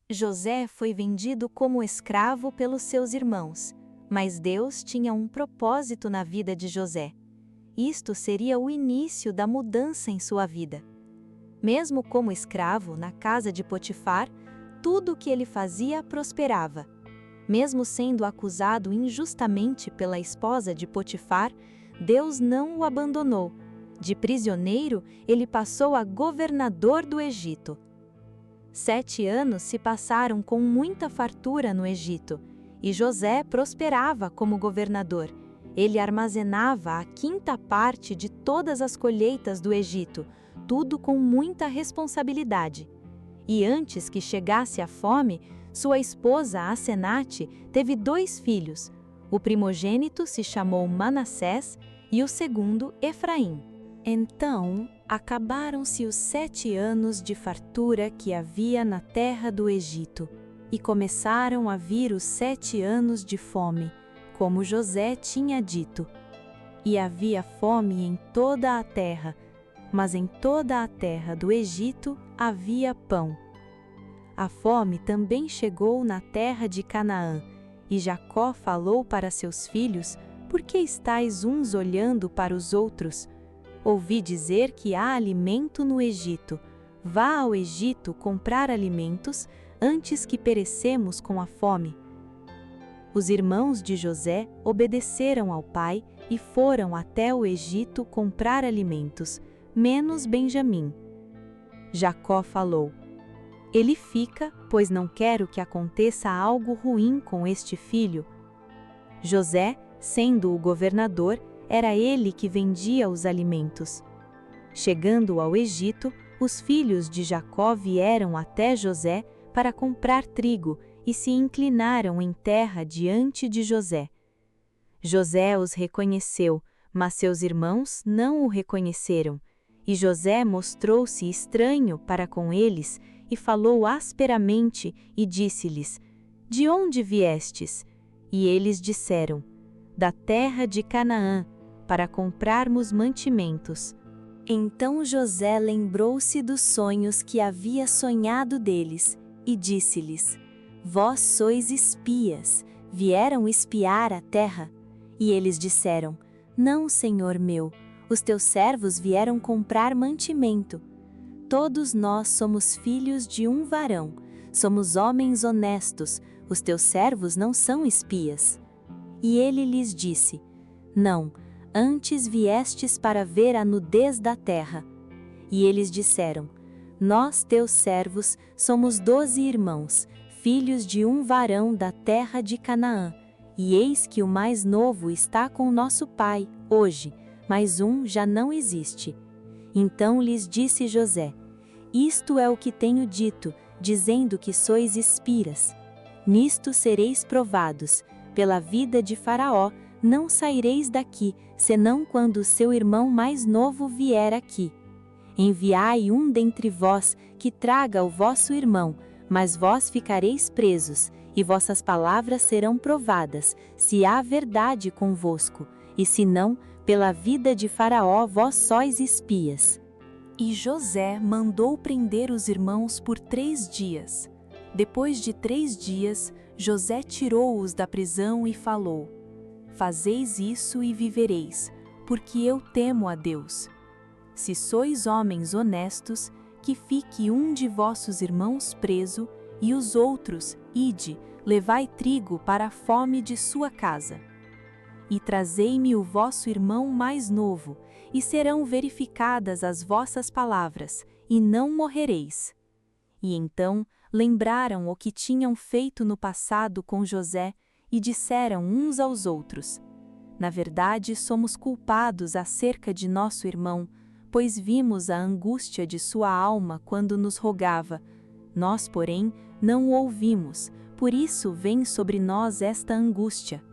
José foi vendido como escravo pelos seus irmãos, mas Deus tinha um propósito na vida de José. Isto seria o início da mudança em sua vida. Mesmo como escravo na casa de Potifar, tudo o que ele fazia prosperava. Mesmo sendo acusado injustamente pela esposa de Potifar, Deus não o abandonou. De prisioneiro, ele passou a governador do Egito. 7 anos se passaram com muita fartura no Egito, e José prosperava como governador. Ele armazenava a 5ª parte de todas as colheitas do Egito, tudo com muita responsabilidade. E antes que chegasse a fome, sua esposa Asenate teve 2 filhos. O primogênito se chamou Manassés e o segundo Efraim. Então, acabaram-se os 7 anos de fartura que havia na terra do Egito, e começaram a vir os 7 anos de fome, como José tinha dito. E havia fome em toda a terra, mas em toda a terra do Egito havia pão. A fome também chegou na terra de Canaã, e Jacó falou para seus filhos: Por que estáis uns olhando para os outros? Ouvi dizer que há alimento no Egito. Vá ao Egito comprar alimentos, antes que perecemos com a fome. Os irmãos de José obedeceram ao pai e foram até o Egito comprar alimentos, menos Benjamim. Jacó falou: Ele fica, pois não quero que aconteça algo ruim com este filho. José, sendo o governador, era ele que vendia os alimentos. Chegando ao Egito, os filhos de Jacó vieram até José para comprar trigo e se inclinaram em terra diante de José. José os reconheceu, mas seus irmãos não o reconheceram. E José mostrou-se estranho para com eles e falou asperamente e disse-lhes: De onde viestes? E eles disseram: Da terra de Canaã, para comprarmos mantimentos. Então José lembrou-se dos sonhos que havia sonhado deles, e disse-lhes: Vós sois espias, vieram espiar a terra? E eles disseram: Não, senhor meu, os teus servos vieram comprar mantimento. Todos nós somos filhos de um varão, somos homens honestos, os teus servos não são espias. E ele lhes disse: Não, antes viestes para ver a nudez da terra. E eles disseram: Nós, teus servos, somos 12 irmãos, filhos de um varão da terra de Canaã, e eis que o mais novo está com nosso pai, hoje, mas um já não existe. Então lhes disse José: Isto é o que tenho dito, dizendo que sois espias. Nisto sereis provados, pela vida de Faraó, não saireis daqui, senão quando o seu irmão mais novo vier aqui. Enviai um dentre vós, que traga o vosso irmão, mas vós ficareis presos, e vossas palavras serão provadas, se há verdade convosco, e se não, pela vida de Faraó vós sois espias. E José mandou prender os irmãos por 3 dias. Depois de 3 dias, José tirou-os da prisão e falou: Fazeis isso e vivereis, porque eu temo a Deus. Se sois homens honestos, que fique um de vossos irmãos preso, e os outros, ide, levai trigo para a fome de sua casa. E trazei-me o vosso irmão mais novo, e serão verificadas as vossas palavras, e não morrereis. E então lembraram o que tinham feito no passado com José, e disseram uns aos outros: Na verdade, somos culpados acerca de nosso irmão, pois vimos a angústia de sua alma quando nos rogava. Nós, porém, não o ouvimos, por isso vem sobre nós esta angústia.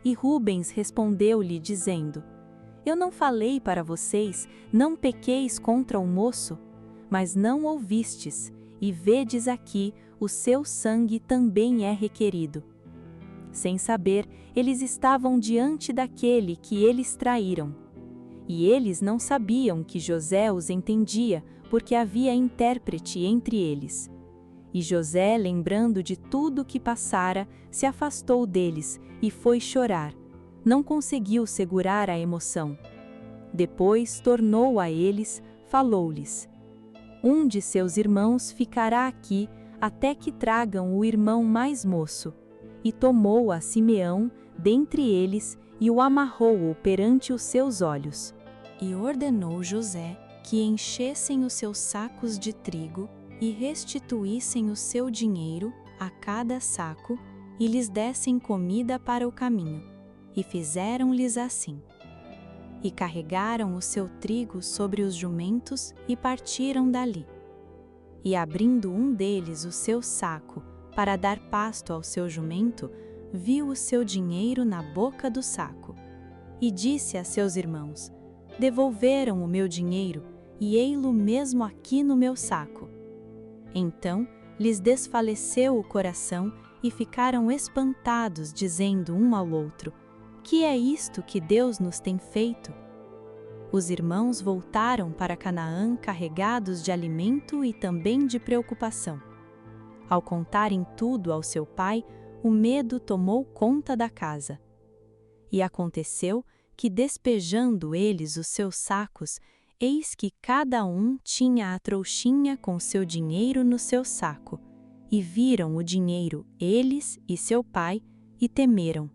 E Rubens respondeu-lhe, dizendo: Eu não falei para vocês, não pequeis contra o moço? Mas não ouvistes, e vedes aqui, o seu sangue também é requerido. Sem saber, eles estavam diante daquele que eles traíram. E eles não sabiam que José os entendia, porque havia intérprete entre eles. E José, lembrando de tudo que passara, se afastou deles e foi chorar. Não conseguiu segurar a emoção. Depois tornou a eles, falou-lhes: Um de seus irmãos ficará aqui até que tragam o irmão mais moço. E tomou a Simeão dentre eles e o amarrou-o perante os seus olhos. E ordenou José que enchessem os seus sacos de trigo e restituíssem o seu dinheiro a cada saco e lhes dessem comida para o caminho. E fizeram-lhes assim. E carregaram o seu trigo sobre os jumentos e partiram dali. E abrindo um deles o seu saco para dar pasto ao seu jumento, viu o seu dinheiro na boca do saco. E disse a seus irmãos: Devolveram o meu dinheiro, e ei-lo mesmo aqui no meu saco. Então lhes desfaleceu o coração e ficaram espantados, dizendo um ao outro: Que é isto que Deus nos tem feito? Os irmãos voltaram para Canaã carregados de alimento e também de preocupação. Ao contarem tudo ao seu pai, o medo tomou conta da casa. E aconteceu que, despejando eles os seus sacos, eis que cada um tinha a trouxinha com seu dinheiro no seu saco. E viram o dinheiro eles e seu pai, e temeram.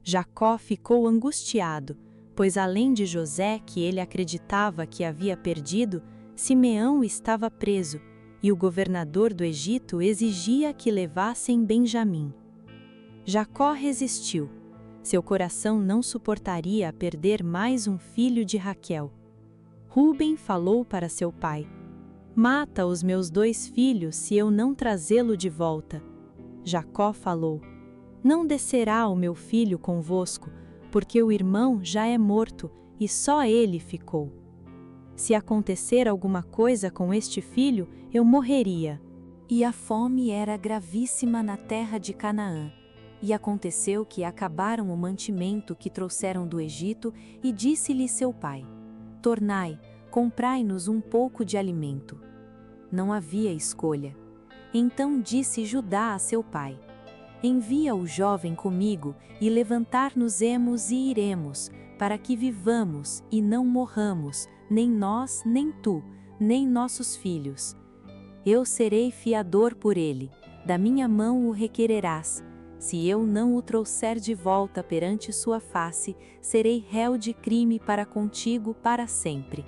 Jacó ficou angustiado, pois além de José, que ele acreditava que havia perdido, Simeão estava preso, e o governador do Egito exigia que levassem Benjamim. Jacó resistiu. Seu coração não suportaria perder mais um filho de Raquel. Rúben falou para seu pai: Mata os meus 2 filhos se eu não trazê-lo de volta. Jacó falou: Não descerá o meu filho convosco, porque o irmão já é morto e só ele ficou. Se acontecer alguma coisa com este filho, eu morreria. E a fome era gravíssima na terra de Canaã. E aconteceu que acabaram o mantimento que trouxeram do Egito, e disse-lhe seu pai: Tornai, comprai-nos um pouco de alimento. Não havia escolha. Então disse Judá a seu pai: Envia o jovem comigo, e levantar-nos-emos e iremos, para que vivamos e não morramos, nem nós, nem tu, nem nossos filhos. Eu serei fiador por ele, da minha mão o requererás. Se eu não o trouxer de volta perante sua face, serei réu de crime para contigo para sempre.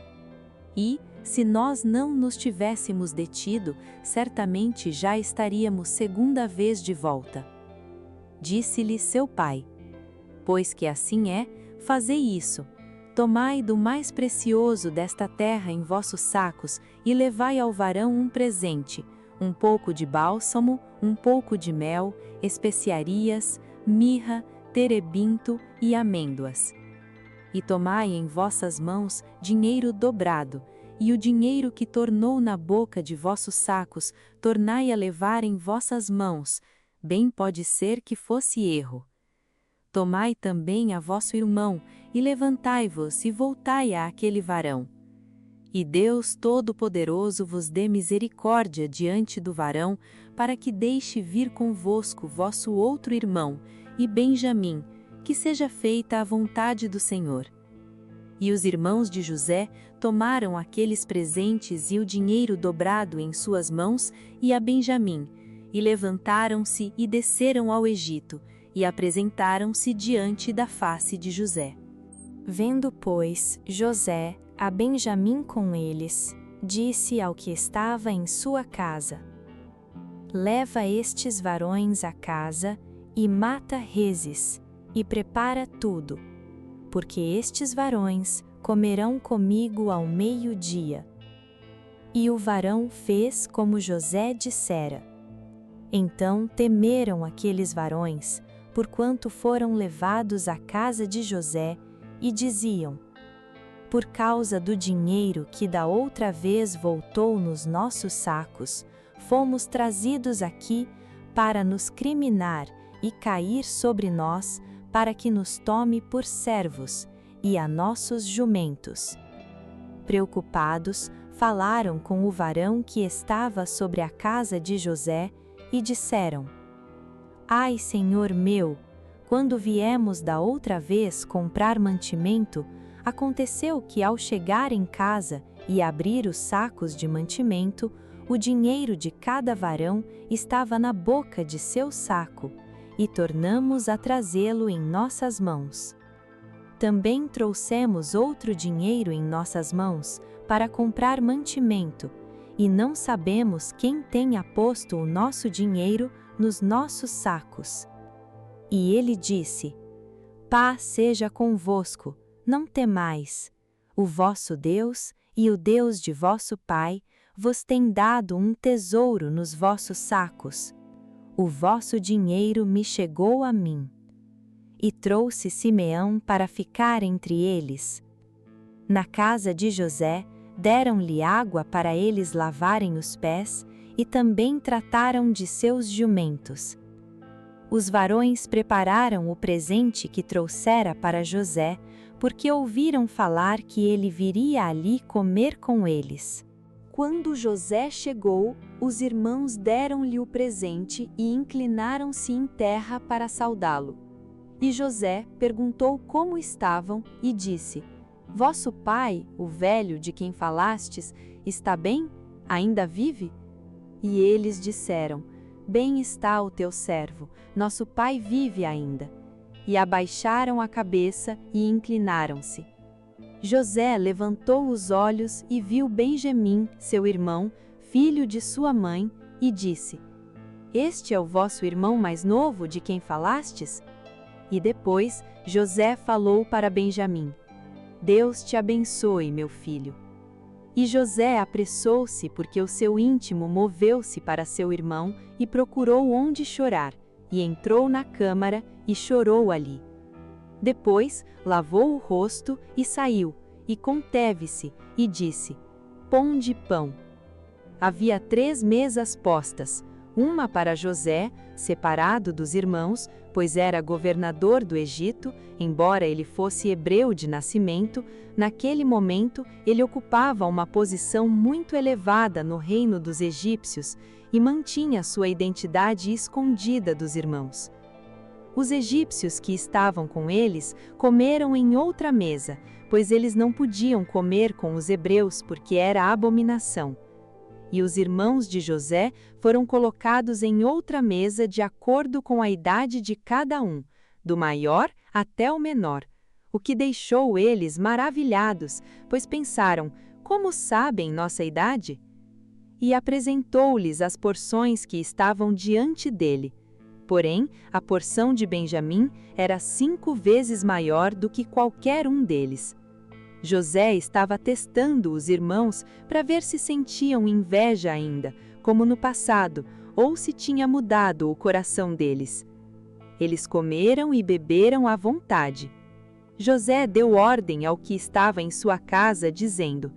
E, se nós não nos tivéssemos detido, certamente já estaríamos segunda vez de volta. Disse-lhe seu pai: Pois que assim é, fazei isso. Tomai do mais precioso desta terra em vossos sacos e levai ao varão um presente, um pouco de bálsamo, um pouco de mel, especiarias, mirra, terebinto e amêndoas. E tomai em vossas mãos dinheiro dobrado, e o dinheiro que tornou na boca de vossos sacos, tornai a levar em vossas mãos, bem pode ser que fosse erro. Tomai também a vosso irmão, e levantai-vos e voltai àquele varão. E Deus Todo-Poderoso vos dê misericórdia diante do varão, para que deixe vir convosco vosso outro irmão, e Benjamim, que seja feita a vontade do Senhor. E os irmãos de José tomaram aqueles presentes e o dinheiro dobrado em suas mãos e a Benjamim, e levantaram-se e desceram ao Egito, e apresentaram-se diante da face de José. Vendo, pois, José a Benjamim com eles, disse ao que estava em sua casa: Leva estes varões à casa e mata reses, e prepara tudo, porque estes varões comerão comigo ao meio-dia. E o varão fez como José dissera. Então temeram aqueles varões, porquanto foram levados à casa de José, e diziam: Por causa do dinheiro que da outra vez voltou nos nossos sacos, fomos trazidos aqui para nos criminar e cair sobre nós, para que nos tome por servos, e a nossos jumentos. Preocupados, falaram com o varão que estava sobre a casa de José e disseram: Ai, senhor meu, quando viemos da outra vez comprar mantimento, aconteceu que ao chegar em casa e abrir os sacos de mantimento, o dinheiro de cada varão estava na boca de seu saco, e tornamos a trazê-lo em nossas mãos. Também trouxemos outro dinheiro em nossas mãos para comprar mantimento, e não sabemos quem tenha posto o nosso dinheiro nos nossos sacos. E ele disse: Paz seja convosco, não temais. O vosso Deus e o Deus de vosso pai vos tem dado um tesouro nos vossos sacos. O vosso dinheiro me chegou a mim. E trouxe Simeão para ficar entre eles. Na casa de José, deram-lhe água para eles lavarem os pés, e também trataram de seus jumentos. Os varões prepararam o presente que trouxera para José, porque ouviram falar que ele viria ali comer com eles. Quando José chegou, os irmãos deram-lhe o presente e inclinaram-se em terra para saudá-lo. E José perguntou como estavam e disse: Vosso pai, o velho de quem falastes, está bem? Ainda vive? E eles disseram: Bem está o teu servo, nosso pai vive ainda. E abaixaram a cabeça e inclinaram-se. José levantou os olhos e viu Benjamim, seu irmão, filho de sua mãe, e disse: Este é o vosso irmão mais novo de quem falastes? E depois José falou para Benjamim: Deus te abençoe, meu filho. E José apressou-se porque o seu íntimo moveu-se para seu irmão e procurou onde chorar, e entrou na câmara e chorou ali. Depois lavou o rosto e saiu, e conteve-se, e disse: Ponde pão. Havia 3 mesas postas, uma para José, separado dos irmãos, pois era governador do Egito, embora ele fosse hebreu de nascimento. Naquele momento ele ocupava uma posição muito elevada no reino dos egípcios e mantinha sua identidade escondida dos irmãos. Os egípcios que estavam com eles comeram em outra mesa, pois eles não podiam comer com os hebreus porque era abominação. E os irmãos de José foram colocados em outra mesa de acordo com a idade de cada um, do maior até o menor, o que deixou eles maravilhados, pois pensaram: como sabem nossa idade? E apresentou-lhes as porções que estavam diante dele. Porém, a porção de Benjamim era 5 vezes maior do que qualquer um deles. José estava testando os irmãos para ver se sentiam inveja ainda, como no passado, ou se tinha mudado o coração deles. Eles comeram e beberam à vontade. José deu ordem ao que estava em sua casa, dizendo: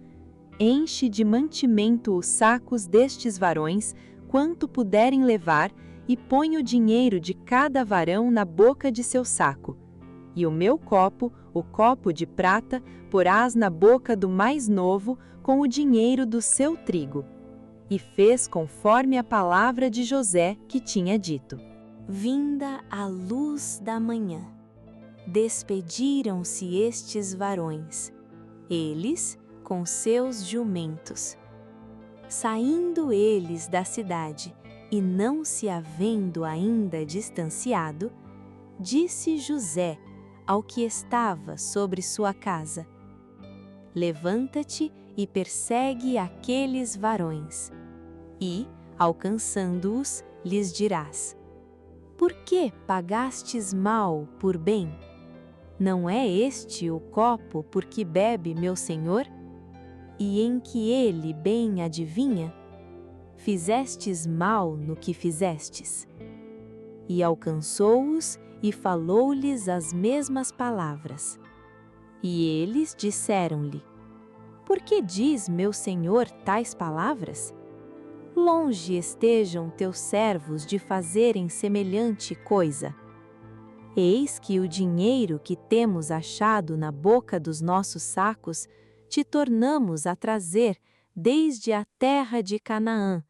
Enche de mantimento os sacos destes varões, quanto puderem levar, e põe o dinheiro de cada varão na boca de seu saco. E o meu copo, o copo de prata, porás na boca do mais novo, com o dinheiro do seu trigo. E fez conforme a palavra de José que tinha dito. Vinda a luz da manhã, despediram-se estes varões, eles com seus jumentos. Saindo eles da cidade, e não se havendo ainda distanciado, disse José ao que estava sobre sua casa: Levanta-te e persegue aqueles varões, e, alcançando-os, lhes dirás: Por que pagastes mal por bem? Não é este o copo por que bebe meu senhor? E em que ele bem adivinha? Fizestes mal no que fizestes. E alcançou-os e falou-lhes as mesmas palavras. E eles disseram-lhe: Por que diz meu senhor tais palavras? Longe estejam teus servos de fazerem semelhante coisa. Eis que o dinheiro que temos achado na boca dos nossos sacos te tornamos a trazer, desde a terra de Canaã.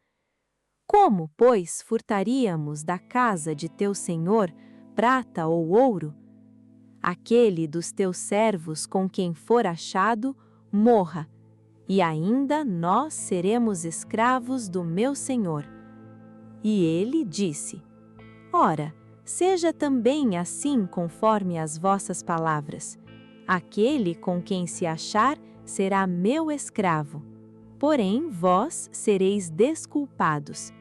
Como, pois, furtaríamos da casa de teu senhor prata ou ouro? Aquele dos teus servos com quem for achado, morra, e ainda nós seremos escravos do meu senhor. E ele disse: Ora, seja também assim conforme as vossas palavras. Aquele com quem se achar será meu escravo, porém vós sereis desculpados.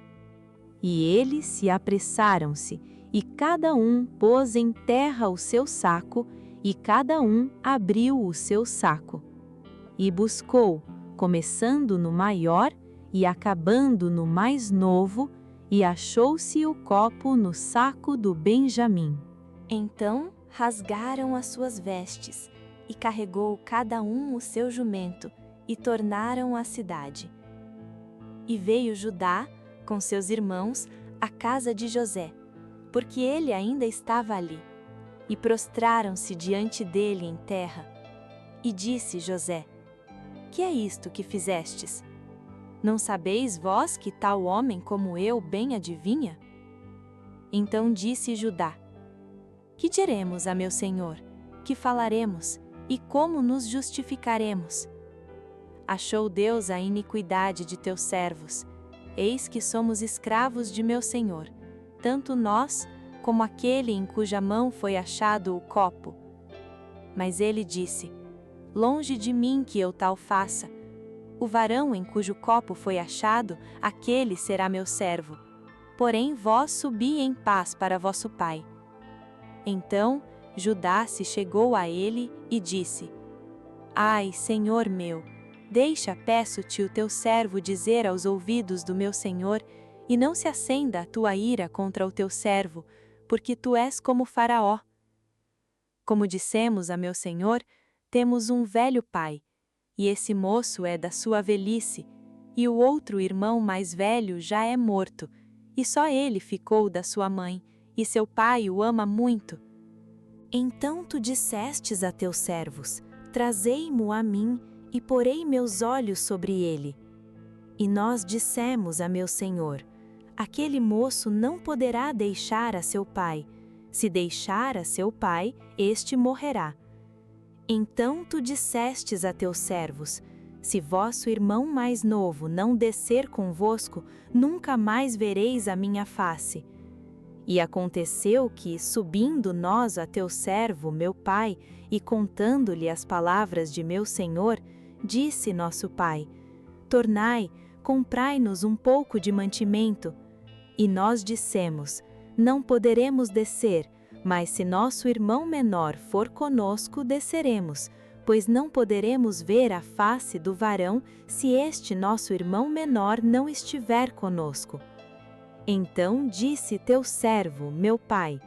E eles se apressaram-se, e cada um pôs em terra o seu saco, e cada um abriu o seu saco. E buscou, começando no maior e acabando no mais novo, e achou-se o copo no saco do Benjamim. Então rasgaram as suas vestes, e carregou cada um o seu jumento, e tornaram à cidade. E veio Judá, com seus irmãos, à casa de José, porque ele ainda estava ali, e prostraram-se diante dele em terra. E disse José: Que é isto que fizestes? Não sabeis vós que tal homem como eu bem adivinha? Então disse Judá: Que diremos a meu senhor? Que falaremos? E como nos justificaremos? Achou Deus a iniquidade de teus servos. Eis que somos escravos de meu senhor, tanto nós, como aquele em cuja mão foi achado o copo. Mas ele disse: Longe de mim que eu tal faça. O varão em cujo copo foi achado, aquele será meu servo. Porém vós subi em paz para vosso pai. Então Judá se chegou a ele e disse: Ai, senhor meu, deixa, peço-te, o teu servo dizer aos ouvidos do meu senhor, e não se acenda a tua ira contra o teu servo, porque tu és como Faraó. Como dissemos a meu senhor, temos um velho pai, e esse moço é da sua velhice, e o outro irmão mais velho já é morto, e só ele ficou da sua mãe, e seu pai o ama muito. Então tu dissestes a teus servos: Trazei-mo a mim, e porei meus olhos sobre ele. E nós dissemos a meu senhor: Aquele moço não poderá deixar a seu pai. Se deixar a seu pai, este morrerá. Então tu dissestes a teus servos: Se vosso irmão mais novo não descer convosco, nunca mais vereis a minha face. E aconteceu que, subindo nós a teu servo, meu pai, e contando-lhe as palavras de meu senhor, disse nosso pai: Tornai, comprai-nos um pouco de mantimento. E nós dissemos: Não poderemos descer, mas se nosso irmão menor for conosco, desceremos, pois não poderemos ver a face do varão se este nosso irmão menor não estiver conosco. Então disse teu servo, meu pai: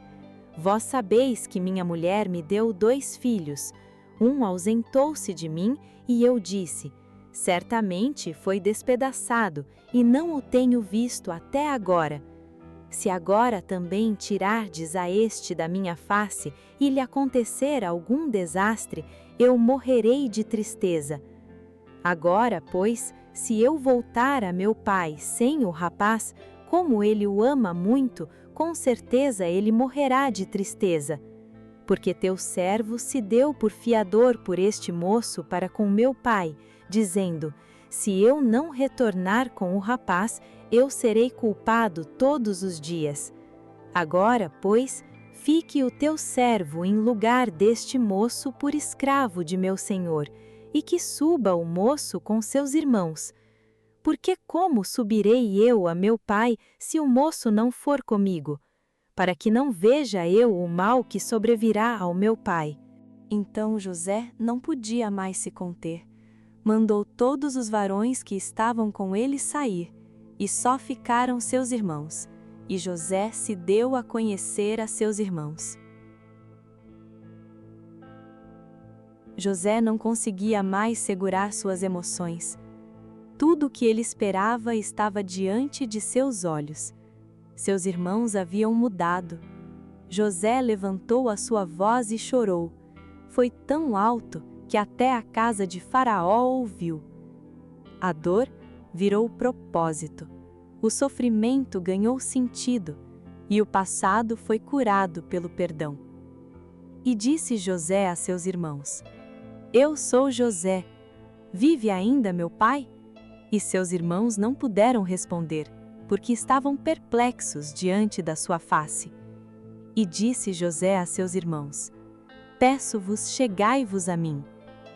Vós sabeis que minha mulher me deu 2 filhos. Um ausentou-se de mim, e eu disse: Certamente foi despedaçado, e não o tenho visto até agora. Se agora também tirardes a este da minha face, e lhe acontecer algum desastre, eu morrerei de tristeza. Agora, pois, se eu voltar a meu pai sem o rapaz, como ele o ama muito, com certeza ele morrerá de tristeza. Porque teu servo se deu por fiador por este moço para com meu pai, dizendo: Se eu não retornar com o rapaz, eu serei culpado todos os dias. Agora, pois, fique o teu servo em lugar deste moço por escravo de meu senhor, e que suba o moço com seus irmãos. Porque como subirei eu a meu pai, se o moço não for comigo? Para que não veja eu o mal que sobrevirá ao meu pai. Então José não podia mais se conter. Mandou todos os varões que estavam com ele sair, e só ficaram seus irmãos. E José se deu a conhecer a seus irmãos. José não conseguia mais segurar suas emoções. Tudo o que ele esperava estava diante de seus olhos. Seus irmãos haviam mudado. José levantou a sua voz e chorou. Foi tão alto que até a casa de Faraó ouviu. A dor virou propósito. O sofrimento ganhou sentido e o passado foi curado pelo perdão. E disse José a seus irmãos: Eu sou José. Vive ainda meu pai? E seus irmãos não puderam responder, porque estavam perplexos diante da sua face. E disse José a seus irmãos: Peço-vos, chegai-vos a mim.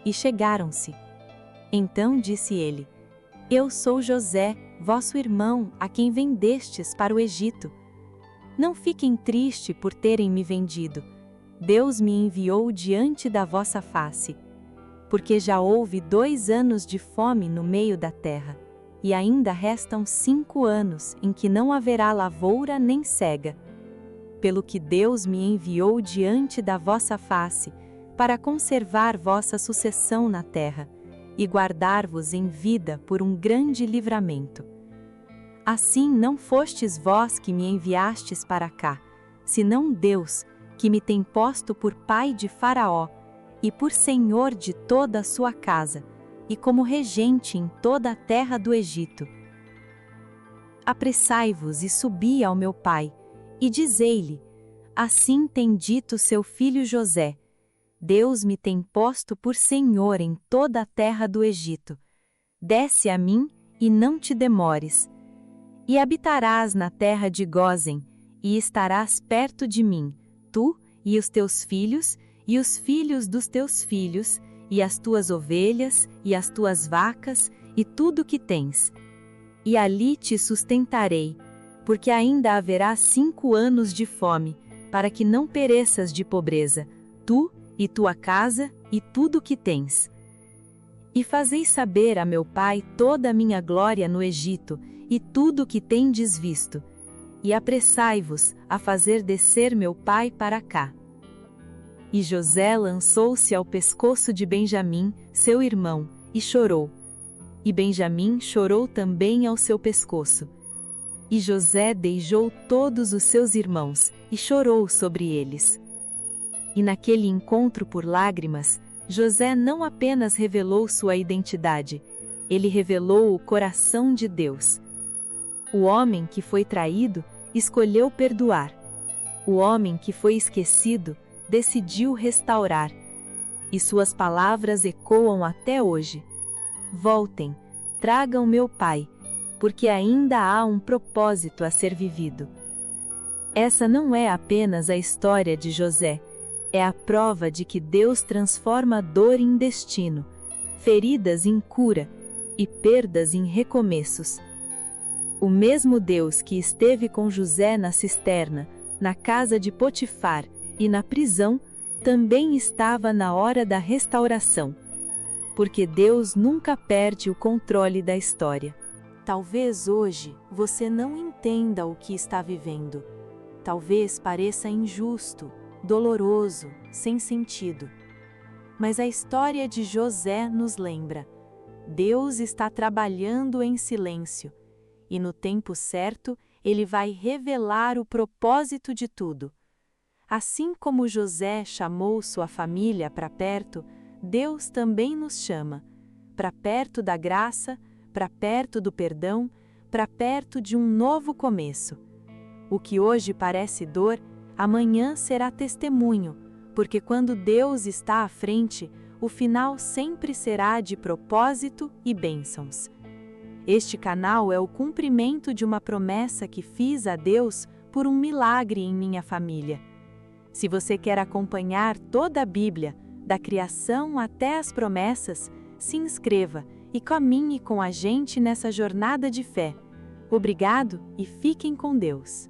E chegaram-se. Então disse ele: Eu sou José, vosso irmão, a quem vendestes para o Egito. Não fiquem tristes por terem me vendido. Deus me enviou diante da vossa face. Porque já houve 2 anos de fome no meio da terra, e ainda restam 5 anos em que não haverá lavoura nem cega. Pelo que Deus me enviou diante da vossa face, para conservar vossa sucessão na terra, e guardar-vos em vida por um grande livramento. Assim não fostes vós que me enviastes para cá, senão Deus, que me tem posto por pai de Faraó, e por senhor de toda a sua casa, e como regente em toda a terra do Egito. Apressai-vos e subi ao meu pai, e dizei-lhe: Assim tem dito seu filho José: Deus me tem posto por senhor em toda a terra do Egito. Desce a mim e não te demores. E habitarás na terra de Gósen, e estarás perto de mim, tu e os teus filhos, e os filhos dos teus filhos, e as tuas ovelhas, e as tuas vacas, e tudo que tens. E ali te sustentarei, porque ainda haverá 5 anos de fome, para que não pereças de pobreza, tu e tua casa, e tudo que tens. E fazei saber a meu pai toda a minha glória no Egito, e tudo o que tendes visto, e apressai-vos a fazer descer meu pai para cá. E José lançou-se ao pescoço de Benjamim, seu irmão, e chorou. E Benjamim chorou também ao seu pescoço. E José beijou todos os seus irmãos, e chorou sobre eles. E naquele encontro por lágrimas, José não apenas revelou sua identidade, ele revelou o coração de Deus. O homem que foi traído escolheu perdoar. O homem que foi esquecido decidiu restaurar. E suas palavras ecoam até hoje. Voltem, tragam meu pai, porque ainda há um propósito a ser vivido. Essa não é apenas a história de José, é a prova de que Deus transforma dor em destino, feridas em cura e perdas em recomeços. O mesmo Deus que esteve com José na cisterna, na casa de Potifar e na prisão, também estava na hora da restauração. Porque Deus nunca perde o controle da história. Talvez hoje você não entenda o que está vivendo. Talvez pareça injusto, doloroso, sem sentido. Mas a história de José nos lembra: Deus está trabalhando em silêncio, e no tempo certo Ele vai revelar o propósito de tudo. Assim como José chamou sua família para perto, Deus também nos chama, para perto da graça, para perto do perdão, para perto de um novo começo. O que hoje parece dor, amanhã será testemunho, porque quando Deus está à frente, o final sempre será de propósito e bênçãos. Este canal é o cumprimento de uma promessa que fiz a Deus por um milagre em minha família. Se você quer acompanhar toda a Bíblia, da criação até as promessas, se inscreva e caminhe com a gente nessa jornada de fé. Obrigado e fiquem com Deus.